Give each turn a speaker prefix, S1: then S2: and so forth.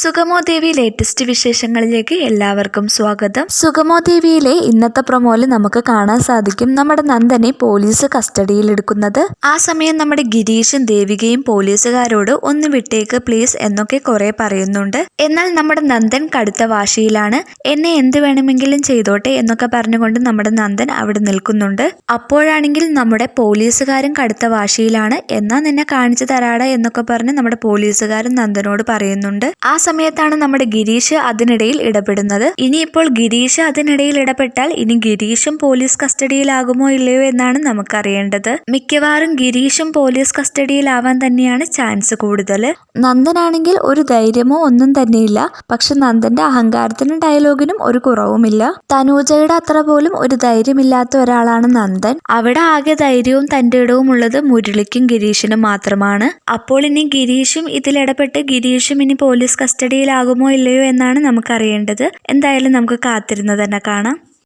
S1: സുഗമോ ദേവി latest വിശേഷങ്ങളിലേക്ക് എല്ലാവർക്കും സ്വാഗതം. സുഗമോ ദേവിയിലെ ഇന്നത്തെ പ്രൊമോയിൽ നമുക്ക് കാണാൻ സാധിക്കും നമ്മുടെ നന്ദനെ പോലീസ് കസ്റ്റഡിയിൽ എടുക്കുന്നത്. ആ സമയം നമ്മുടെ ഗിരീഷും ദേവികയും പോലീസുകാരോട് ഒന്ന് വിട്ടേക്ക് പ്ലീസ് എന്നൊക്കെ കുറെ പറയുന്നുണ്ട്. എന്നാൽ നമ്മുടെ നന്ദൻ കടുത്ത വാശിയിലാണ്. എന്നെ എന്ത് വേണമെങ്കിലും ചെയ്തോട്ടെ എന്നൊക്കെ പറഞ്ഞുകൊണ്ട് നമ്മുടെ നന്ദൻ അവിടെ നിൽക്കുന്നുണ്ട്. അപ്പോഴാണെങ്കിൽ നമ്മുടെ പോലീസുകാരും കടുത്ത വാശിയിലാണ്. എന്നാ നിന്നെ കാണിച്ചു തരാട എന്നൊക്കെ പറഞ്ഞ് നമ്മുടെ പോലീസുകാരൻ നന്ദനോട് പറയുന്നുണ്ട്. ആ സമയത്താണ് നമ്മുടെ ഗിരീഷ് അതിനിടയിൽ ഇടപെടുന്നത്. ഇനിയിപ്പോൾ ഗിരീഷ് അതിനിടയിൽ ഇടപെട്ടാൽ ഇനി ഗിരീഷും പോലീസ് കസ്റ്റഡിയിലാകുമോ ഇല്ലയോ എന്നാണ് നമുക്കറിയേണ്ടത്. മിക്കവാറും ഗിരീഷും പോലീസ് കസ്റ്റഡിയിലാവാൻ തന്നെയാണ് ചാൻസ് കൂടുതൽ. നന്ദനാണെങ്കിൽ ഒരു ധൈര്യമോ ഒന്നും തന്നെയില്ല. പക്ഷെ നന്ദന്റെ അഹങ്കാരത്തിനും ഡയലോഗിനും ഒരു കുറവുമില്ല. തനൂജയുടെ അത്ര പോലും ഒരു ധൈര്യമില്ലാത്ത ഒരാളാണ് നന്ദൻ. അവിടെ ആകെ ധൈര്യവും തന്റെ ഇടവും ഉള്ളത് മുരളിക്കും ഗിരീഷിനും മാത്രമാണ്. അപ്പോൾ ഇനി ഗിരീഷും ഇതിലിടപെട്ട് ഗിരീഷും ഇനി പോലീസ് കസ്റ്റഡിയിലാകുമോ ഇല്ലയോ എന്നാണ് നമുക്കറിയേണ്ടത്. എന്തായാലും നമുക്ക് കാത്തിരുന്ന് തന്നെ കാണാം.